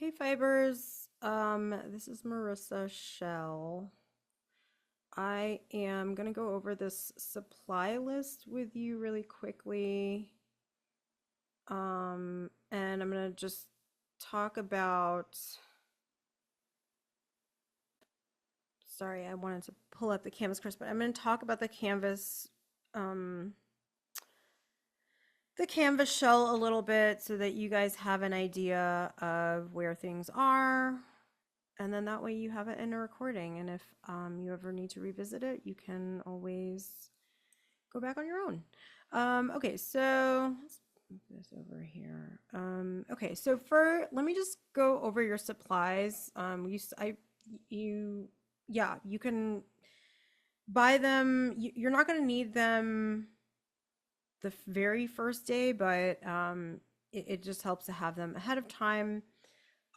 Hey Fibers, this is Marissa Shell. I am gonna go over this supply list with you really quickly. And I'm gonna just talk about, sorry, I wanted to pull up the canvas first, but I'm gonna talk about um, the canvas shell a little bit so that you guys have an idea of where things are. And then that way you have it in a recording. And if you ever need to revisit it, you can always go back on your own. Okay, so let's move this over here. Okay, so let me just go over your supplies. Yeah, you can buy them. You're not going to need them the very first day, but it just helps to have them ahead of time.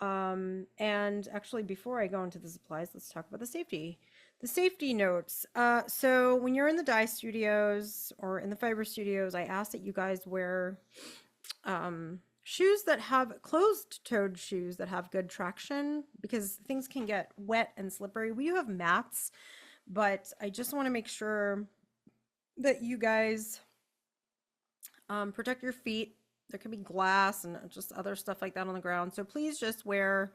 And actually, before I go into the supplies, let's talk about the safety. The safety notes. So when you're in the dye studios or in the fiber studios, I ask that you guys wear shoes that have closed-toed shoes that have good traction because things can get wet and slippery. We have mats, but I just want to make sure that you guys protect your feet. There can be glass and just other stuff like that on the ground. So please just wear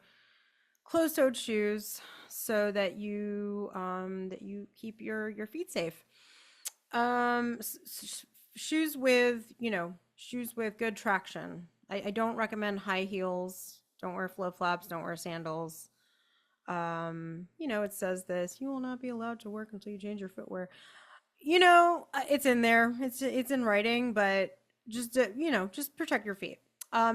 closed-toed shoes so that you keep your feet safe. Shoes with shoes with good traction. I don't recommend high heels. Don't wear flip flops. Don't wear sandals. It says this: you will not be allowed to work until you change your footwear. It's in there. It's in writing, but just protect your feet.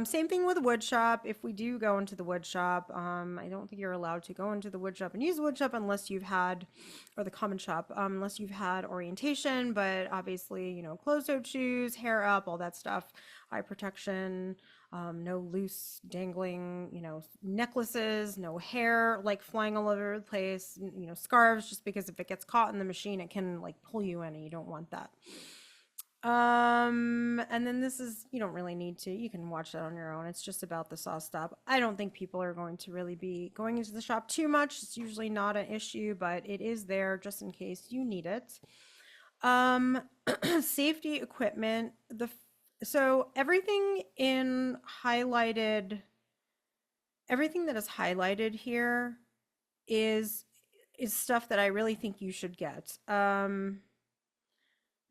Same thing with the wood shop. If we do go into the wood shop, I don't think you're allowed to go into the wood shop and use the wood shop unless you've had, or the common shop, unless you've had orientation. But obviously, closed-toed shoes, hair up, all that stuff, eye protection, no loose dangling, necklaces, no hair like flying all over the place, scarves, just because if it gets caught in the machine, it can like pull you in, and you don't want that. And then this is, you don't really need to, you can watch that on your own. It's just about the saw stop. I don't think people are going to really be going into the shop too much. It's usually not an issue, but it is there just in case you need it. Um, Safety equipment, so everything that is highlighted here is stuff that I really think you should get.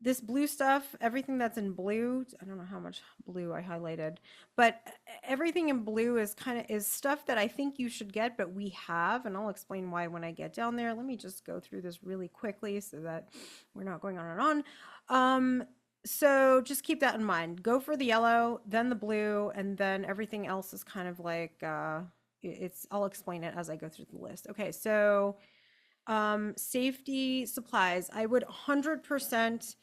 This blue stuff, everything that's in blue, I don't know how much blue I highlighted, but everything in blue is stuff that I think you should get, but we have, and I'll explain why when I get down there. Let me just go through this really quickly so that we're not going on and on. So just keep that in mind. Go for the yellow, then the blue, and then everything else is kind of like I'll explain it as I go through the list. Okay, so safety supplies. I would 100%,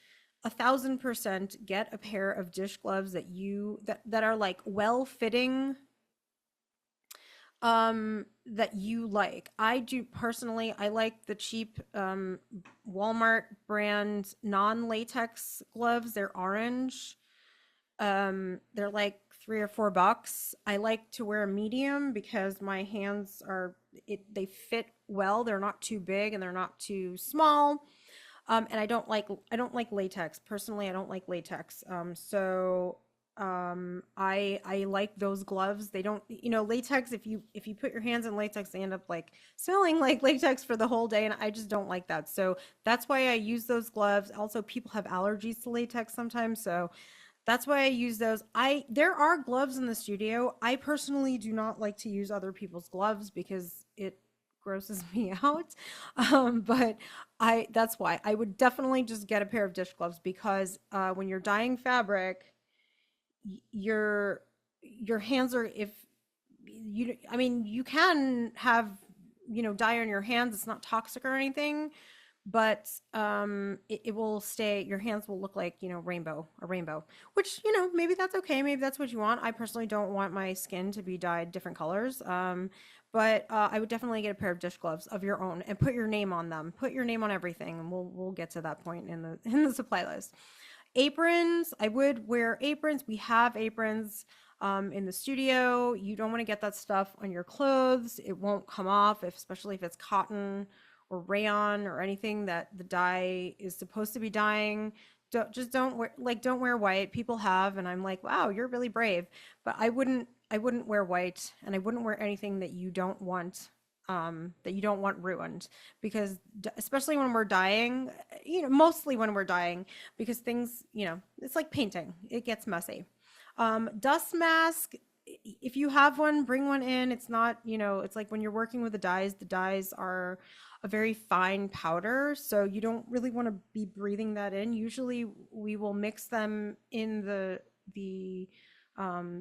1,000% get a pair of dish gloves that are like well fitting, that you like. I do personally, I like the cheap Walmart brand non-latex gloves. They're orange. They're like $3 or $4. I like to wear a medium because my hands they fit well. They're not too big and they're not too small. And I don't like latex. Personally, I don't like latex. I like those gloves. They don't, latex, if you put your hands in latex, they end up like smelling like latex for the whole day, and I just don't like that. So that's why I use those gloves. Also, people have allergies to latex sometimes, so that's why I use those. There are gloves in the studio. I personally do not like to use other people's gloves because it grosses me out. But that's why I would definitely just get a pair of dish gloves because when you're dyeing fabric, your hands are, if you I mean, you can have, dye on your hands. It's not toxic or anything, but it will stay, your hands will look like, a rainbow, which, maybe that's okay, maybe that's what you want. I personally don't want my skin to be dyed different colors. But I would definitely get a pair of dish gloves of your own and put your name on them, put your name on everything, and we'll get to that point in the supply list. Aprons, I would wear aprons. We have aprons. in the studio. You don't want to get that stuff on your clothes. It won't come off, especially if it's cotton or rayon or anything that the dye is supposed to be dyeing. Don't wear, don't wear white. People have, and I'm like, wow, you're really brave. But I wouldn't wear white, and I wouldn't wear anything that you don't want ruined, because especially when we're dyeing, mostly when we're dyeing, because things, it's like painting, it gets messy. Dust mask, if you have one, bring one in. It's not, it's like when you're working with the dyes are a very fine powder, so you don't really want to be breathing that in. Usually we will mix them in the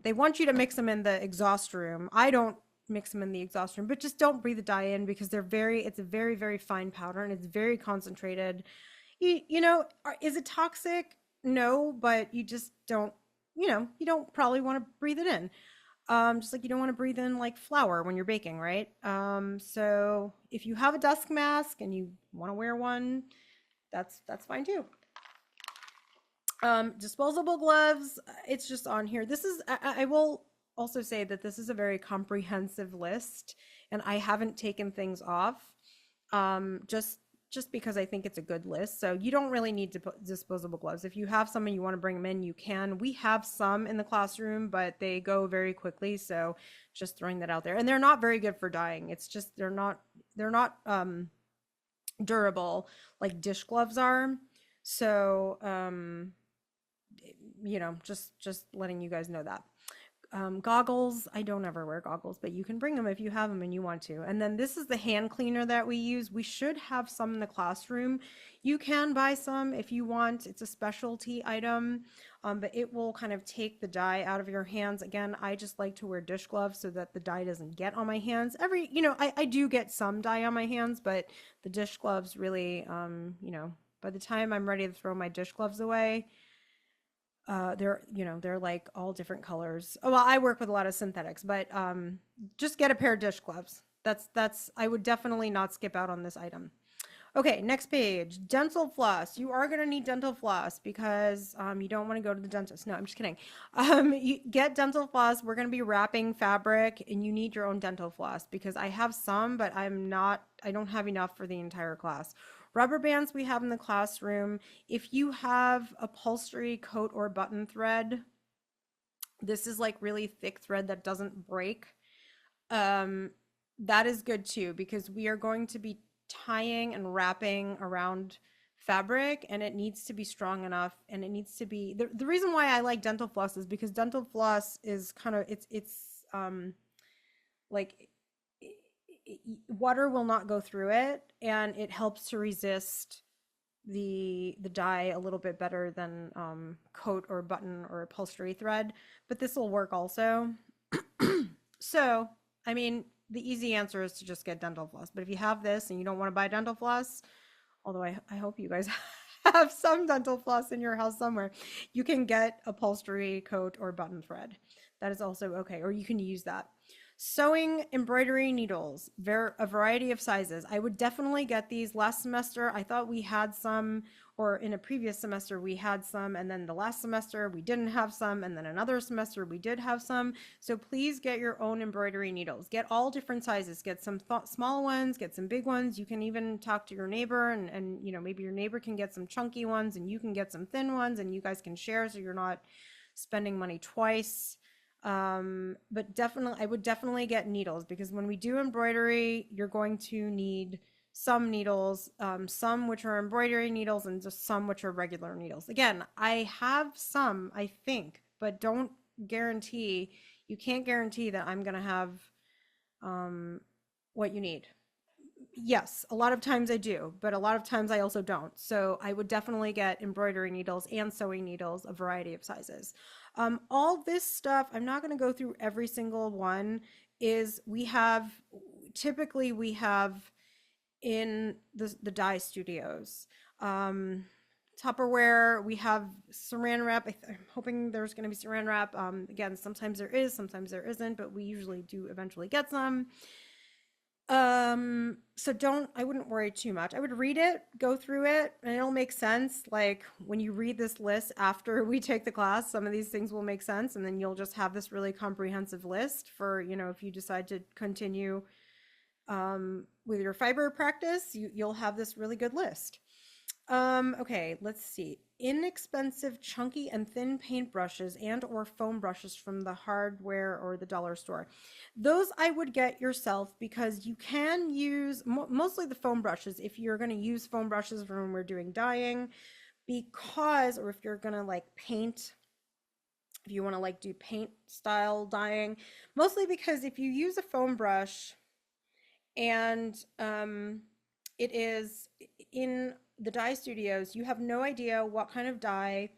they want you to mix them in the exhaust room. I don't mix them in the exhaust room, but just don't breathe the dye in, because it's a very, very fine powder and it's very concentrated. Is it toxic? No, but you just don't, you don't probably want to breathe it in. Just like you don't want to breathe in like flour when you're baking, right? So if you have a dust mask and you want to wear one, that's fine too. Disposable gloves, it's just on here. I will also say that this is a very comprehensive list, and I haven't taken things off. Just because I think it's a good list. So you don't really need to put disposable gloves. If you have some and you want to bring them in, you can. We have some in the classroom, but they go very quickly. So just throwing that out there. And they're not very good for dyeing. It's just they're not durable like dish gloves are. So just letting you guys know that. Goggles, I don't ever wear goggles, but you can bring them if you have them and you want to. And then this is the hand cleaner that we use. We should have some in the classroom. You can buy some if you want. It's a specialty item, but it will kind of take the dye out of your hands. Again, I just like to wear dish gloves so that the dye doesn't get on my hands. I do get some dye on my hands, but the dish gloves really, by the time I'm ready to throw my dish gloves away, they're like all different colors. Oh, well, I work with a lot of synthetics, but just get a pair of dish gloves. That's I would definitely not skip out on this item. Okay, next page. Dental floss. You are going to need dental floss because you don't want to go to the dentist. No, I'm just kidding. You get dental floss. We're going to be wrapping fabric, and you need your own dental floss, because I have some, but I don't have enough for the entire class. Rubber bands we have in the classroom. If you have upholstery, coat, or button thread, this is like really thick thread that doesn't break. Um, that is good too, because we are going to be tying and wrapping around fabric, and it needs to be strong enough, and it needs to be the reason why I like dental floss is because dental floss is kind of like water will not go through it, and it helps to resist the dye a little bit better than coat or button or upholstery thread, but this will work also. So I mean, the easy answer is to just get dental floss, but if you have this and you don't want to buy dental floss, although I hope you guys have some dental floss in your house somewhere, you can get upholstery, coat, or button thread. That is also okay, or you can use that. Sewing embroidery needles, a variety of sizes. I would definitely get these. Last semester, I thought we had some, or in a previous semester, we had some, and then the last semester, we didn't have some, and then another semester, we did have some. So please get your own embroidery needles. Get all different sizes. Get some small ones, get some big ones. You can even talk to your neighbor, and maybe your neighbor can get some chunky ones, and you can get some thin ones, and you guys can share so you're not spending money twice. But definitely, I would definitely get needles, because when we do embroidery, you're going to need some needles, some which are embroidery needles and just some which are regular needles. Again, I have some, I think, but don't guarantee, you can't guarantee that I'm going to have what you need. Yes, a lot of times I do, but a lot of times I also don't. So I would definitely get embroidery needles and sewing needles, a variety of sizes. All this stuff, I'm not going to go through every single one, is typically we have in the dye studios. Tupperware, we have saran wrap. I'm hoping there's going to be saran wrap. Again, sometimes there is, sometimes there isn't, but we usually do eventually get some. So I wouldn't worry too much. I would read it, go through it, and it'll make sense. Like when you read this list after we take the class, some of these things will make sense, and then you'll just have this really comprehensive list for, if you decide to continue with your fiber practice, you'll have this really good list. Okay, let's see. Inexpensive, chunky, and thin paintbrushes and or foam brushes from the hardware or the dollar store. Those I would get yourself because you can use mostly the foam brushes if you're going to use foam brushes when we're doing dyeing, or if you're going to like paint, if you want to like do paint style dyeing, mostly because if you use a foam brush and it is in the dye studios, you have no idea what kind of dye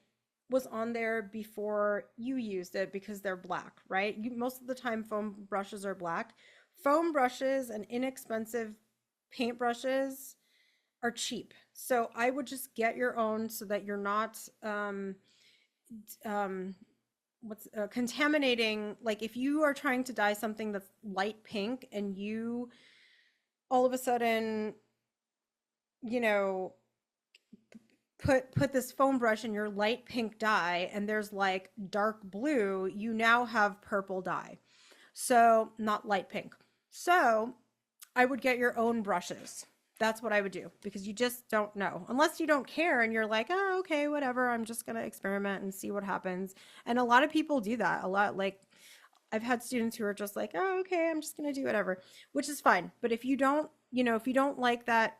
was on there before you used it because they're black, right? Most of the time, foam brushes are black. Foam brushes and inexpensive paint brushes are cheap. So I would just get your own so that you're not um, contaminating. Like if you are trying to dye something that's light pink and you all of a sudden, you know, put this foam brush in your light pink dye and there's like dark blue, you now have purple dye. So, not light pink. So, I would get your own brushes. That's what I would do because you just don't know. Unless you don't care and you're like, "Oh, okay, whatever. I'm just going to experiment and see what happens." And a lot of people do that. A lot like I've had students who are just like, "Oh, okay, I'm just going to do whatever," which is fine. But if you don't, if you don't like that,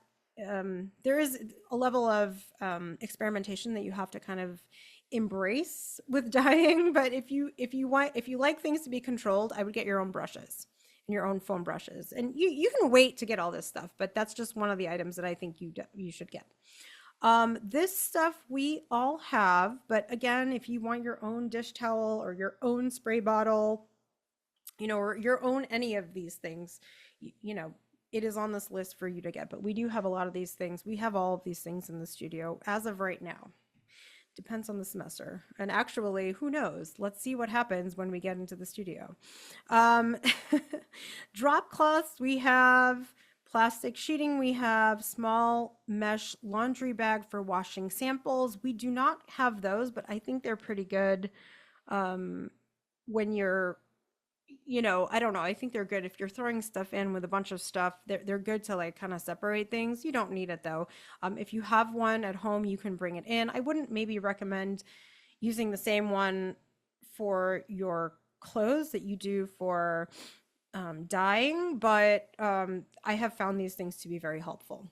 there is a level of experimentation that you have to kind of embrace with dyeing. But if you like things to be controlled, I would get your own brushes and your own foam brushes, and you can wait to get all this stuff. But that's just one of the items that I think you should get. This stuff we all have, but again, if you want your own dish towel or your own spray bottle, or your own any of these things, it is on this list for you to get. But we do have a lot of these things. We have all of these things in the studio as of right now. Depends on the semester. And actually, who knows? Let's see what happens when we get into the studio. Um, drop cloths, we have plastic sheeting, we have small mesh laundry bag for washing samples. We do not have those, but I think they're pretty good when you're I don't know. I think they're good if you're throwing stuff in with a bunch of stuff. They're good to like kind of separate things. You don't need it though. If you have one at home, you can bring it in. I wouldn't maybe recommend using the same one for your clothes that you do for dyeing, but I have found these things to be very helpful.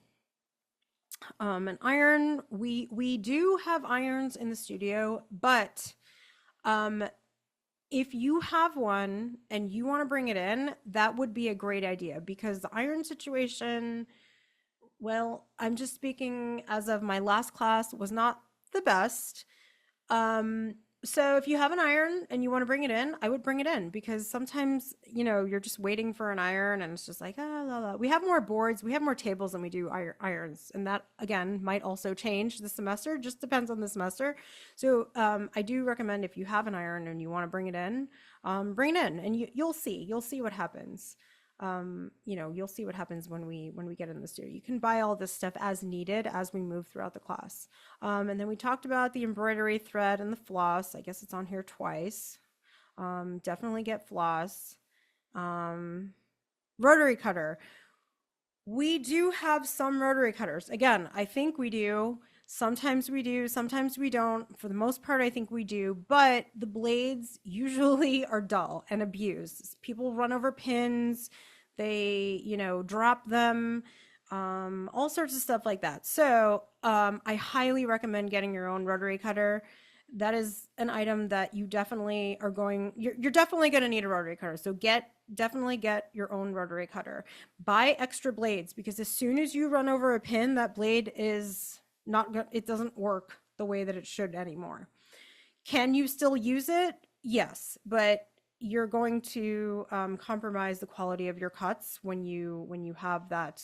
An iron, we do have irons in the studio, but um, if you have one and you want to bring it in, that would be a great idea because the iron situation, well, I'm just speaking as of my last class, was not the best. Um, so if you have an iron and you want to bring it in, I would bring it in because sometimes, you're just waiting for an iron and it's just like, ah, la, la. We have more boards, we have more tables than we do irons. And that, again, might also change the semester, just depends on the semester. So I do recommend if you have an iron and you want to bring it in and you'll see what happens. You'll see what happens when we get in the studio. You can buy all this stuff as needed as we move throughout the class. And then we talked about the embroidery thread and the floss. I guess it's on here twice. Definitely get floss. Rotary cutter. We do have some rotary cutters. Again, I think we do. Sometimes we do, sometimes we don't. For the most part, I think we do, but the blades usually are dull and abused. People run over pins, they, drop them, all sorts of stuff like that. So I highly recommend getting your own rotary cutter. That is an item that you definitely you're definitely going to need a rotary cutter. So definitely get your own rotary cutter. Buy extra blades because as soon as you run over a pin, that blade is not, it doesn't work the way that it should anymore. Can you still use it? Yes, but you're going to compromise the quality of your cuts when you have that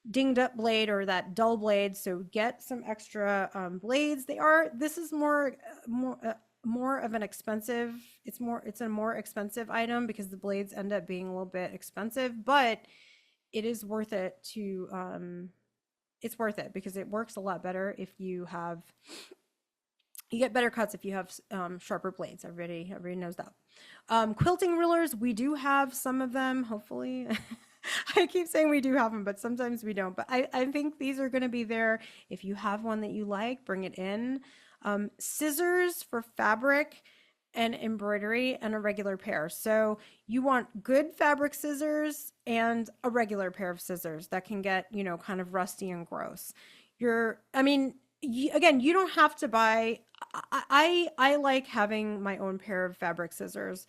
dinged up blade or that dull blade. So get some extra blades. This is more of an expensive, it's a more expensive item because the blades end up being a little bit expensive, but it is worth it to it's worth it because it works a lot better if you have you get better cuts if you have sharper blades. Everybody knows that. Quilting rulers, we do have some of them, hopefully. I keep saying we do have them, but sometimes we don't. But I think these are going to be there. If you have one that you like, bring it in. Scissors for fabric and embroidery, and a regular pair. So you want good fabric scissors and a regular pair of scissors that can get, kind of rusty and gross. I mean, again, you don't have to buy. I like having my own pair of fabric scissors.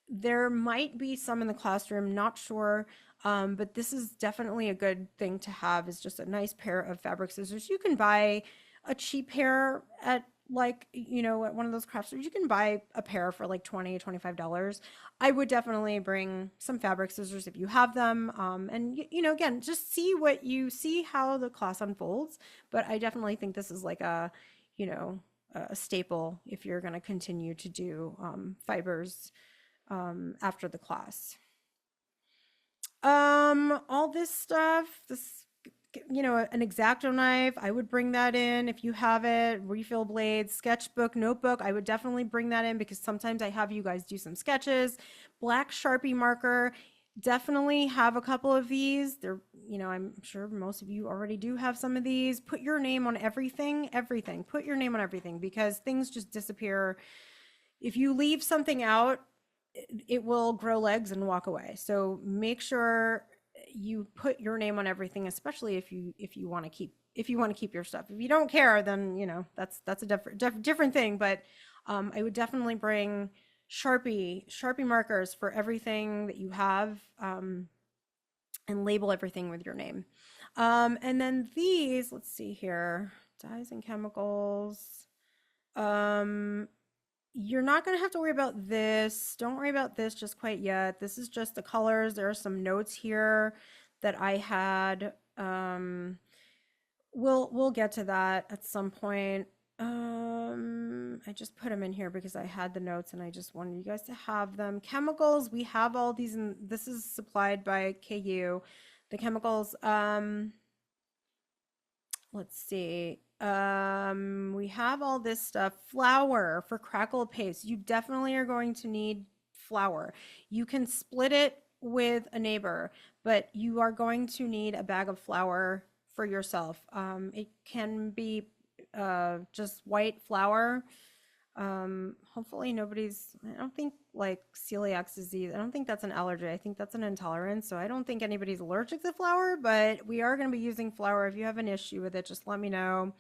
There might be some in the classroom, not sure. But this is definitely a good thing to have, is just a nice pair of fabric scissors. You can buy a cheap pair at, like, at one of those craft stores. You can buy a pair for like $20, $25. I would definitely bring some fabric scissors if you have them. And again, just see how the class unfolds. But I definitely think this is like you know, a staple if you're going to continue to do fibers after the class. All this stuff, an X-Acto knife, I would bring that in if you have it. Refill blades, sketchbook, notebook, I would definitely bring that in because sometimes I have you guys do some sketches. Black Sharpie marker, definitely have a couple of these. I'm sure most of you already do have some of these. Put your name on everything. Put your name on everything because things just disappear. If you leave something out, it will grow legs and walk away. So make sure you put your name on everything, especially if you want to keep your stuff. If you don't care, then that's a different thing. But I would definitely bring Sharpie markers for everything that you have, and label everything with your name. And then these, let's see here, dyes and chemicals. You're not going to have to worry about this. Don't worry about this just quite yet. This is just the colors. There are some notes here that I had. We'll get to that at some point. I just put them in here because I had the notes and I just wanted you guys to have them. Chemicals, we have all these, and this is supplied by KU. The chemicals, let's see. We have all this stuff. Flour for crackle paste. You definitely are going to need flour. You can split it with a neighbor, but you are going to need a bag of flour for yourself. It can be just white flour. Hopefully I don't think like celiac disease, I don't think that's an allergy. I think that's an intolerance. So I don't think anybody's allergic to flour, but we are going to be using flour. If you have an issue with it, just let me know.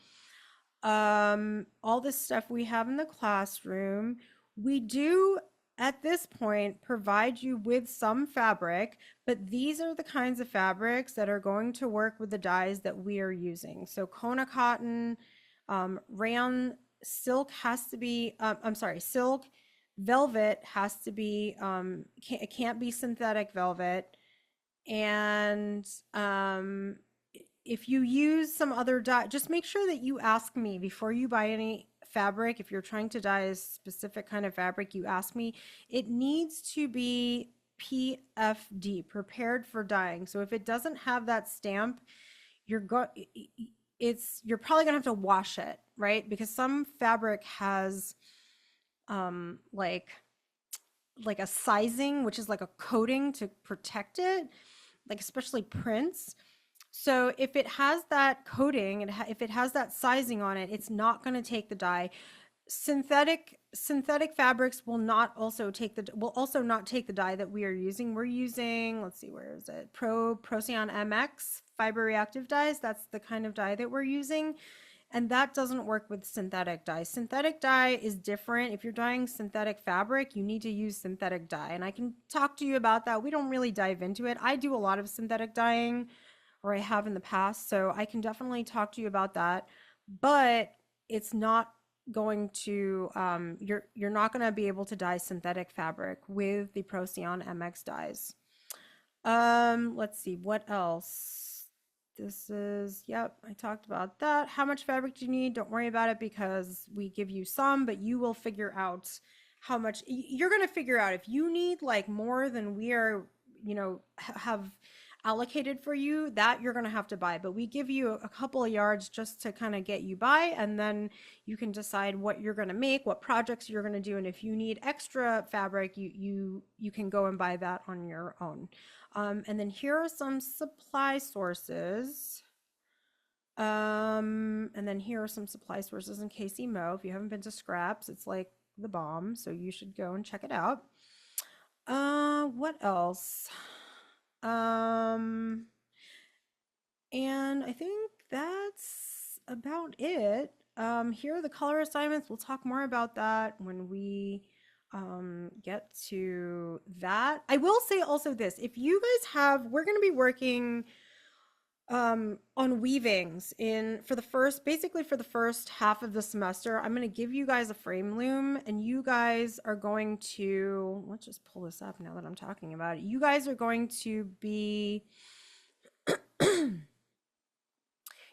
All this stuff we have in the classroom. We do at this point provide you with some fabric, but these are the kinds of fabrics that are going to work with the dyes that we are using. So Kona cotton, rayon silk has to be, silk velvet has to be, it can't be synthetic velvet. And if you use some other dye, just make sure that you ask me before you buy any fabric. If you're trying to dye a specific kind of fabric, you ask me. It needs to be PFD, prepared for dyeing. So if it doesn't have that stamp, you're probably gonna have to wash it, right? Because some fabric has like a sizing, which is like a coating to protect it, like especially prints. So if it has that coating and if it has that sizing on it, it's not going to take the dye. Synthetic fabrics will also not take the dye that we are using. We're using, let's see, where is it? Procyon MX fiber reactive dyes. That's the kind of dye that we're using. And that doesn't work with synthetic dye. Synthetic dye is different. If you're dyeing synthetic fabric, you need to use synthetic dye. And I can talk to you about that. We don't really dive into it. I do a lot of synthetic dyeing, or I have in the past, so I can definitely talk to you about that. But it's not going to, you're not going to be able to dye synthetic fabric with the Procyon MX dyes. Let's see, what else? This is, yep, I talked about that. How much fabric do you need? Don't worry about it because we give you some, but you will figure out how much. You're going to figure out if you need like more than we are, have. allocated for you, that you're going to have to buy. But we give you a couple of yards just to kind of get you by, and then you can decide what you're going to make, what projects you're going to do, and if you need extra fabric, you can go and buy that on your own. And then here are some supply sources. And then here are some supply sources in KC If you haven't been to Scraps, it's like the bomb, so you should go and check it out. What else? Um, and I think that's about it. Here are the color assignments. We'll talk more about that when we get to that. I will say also this, if you guys have, we're going to be working on weavings in for the first, basically for the first half of the semester. I'm going to give you guys a frame loom, and you guys are going to, let's just pull this up now that I'm talking about it. You guys are going to be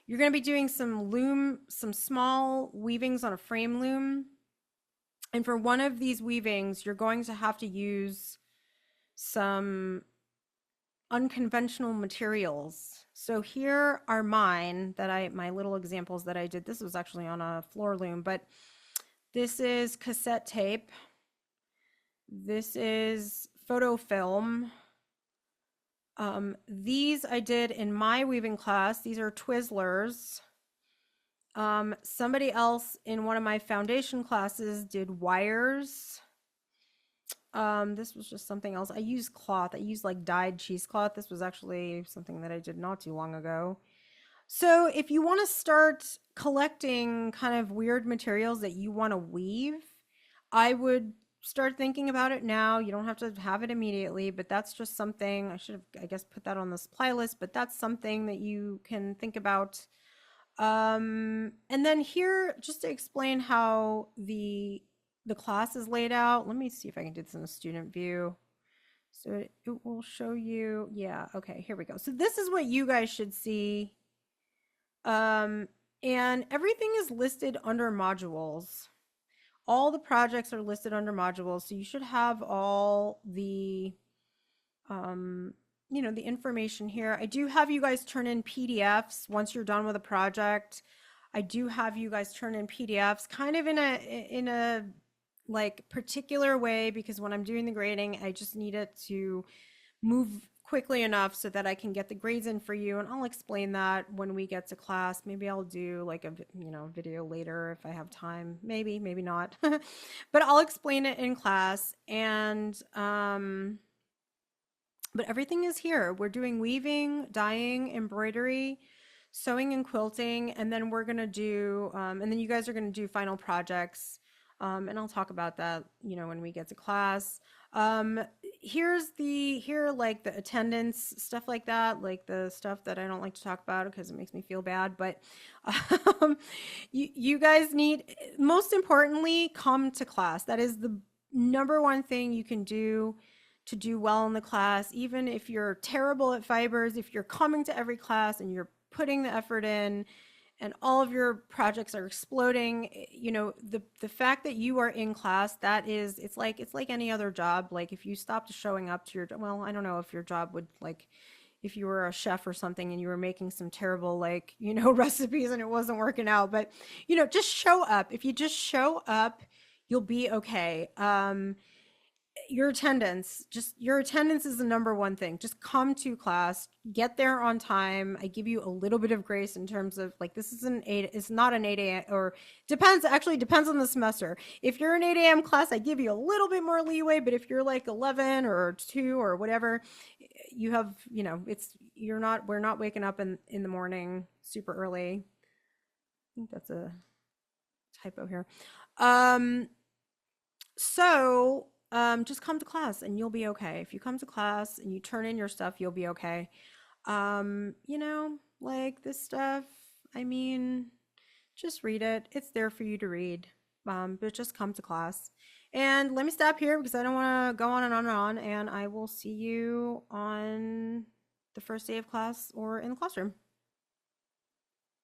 you're going to be doing some small weavings on a frame loom. And for one of these weavings, you're going to have to use some unconventional materials. So here are mine my little examples that I did. This was actually on a floor loom, but this is cassette tape. This is photo film. These I did in my weaving class. These are Twizzlers. Somebody else in one of my foundation classes did wires. This was just something else. I used cloth. I used like dyed cheesecloth. This was actually something that I did not too long ago. So if you want to start collecting kind of weird materials that you want to weave, I would start thinking about it now. You don't have to have it immediately, but that's just something I should have, I guess, put that on the supply list, but that's something that you can think about. And then here, just to explain how the class is laid out. Let me see if I can do this in a student view. So it will show you. Yeah, okay, here we go. So this is what you guys should see. And everything is listed under modules. All the projects are listed under modules. So you should have all the, the information here. I do have you guys turn in PDFs once you're done with a project. I do have you guys turn in PDFs kind of in a like particular way, because when I'm doing the grading, I just need it to move quickly enough so that I can get the grades in for you. And I'll explain that when we get to class. Maybe I'll do like a video later if I have time. Maybe not. But I'll explain it in class. And but everything is here. We're doing weaving, dyeing, embroidery, sewing and quilting, and then we're gonna do and then you guys are gonna do final projects. And I'll talk about that, when we get to class. Here like the attendance stuff like that, like the stuff that I don't like to talk about because it makes me feel bad. But you guys need, most importantly, come to class. That is the number one thing you can do to do well in the class. Even if you're terrible at fibers, if you're coming to every class and you're putting the effort in, and all of your projects are exploding, the fact that you are in class, it's like any other job. Like if you stopped showing up to your, well, I don't know if your job would, like if you were a chef or something and you were making some terrible recipes and it wasn't working out, but just show up. If you just show up, you'll be okay. Your attendance is the number one thing. Just come to class, get there on time. I give you a little bit of grace in terms of this is it's not an 8 a.m. or depends on the semester. If you're an 8 a.m. class, I give you a little bit more leeway, but if you're like 11 or 2 or whatever, you have, we're not waking up in the morning super early. I think that's a typo here. So just come to class and you'll be okay. If you come to class and you turn in your stuff, you'll be okay. Like this stuff, I mean, just read it. It's there for you to read. But just come to class. And let me stop here because I don't want to go on and on and on. And I will see you on the first day of class or in the classroom.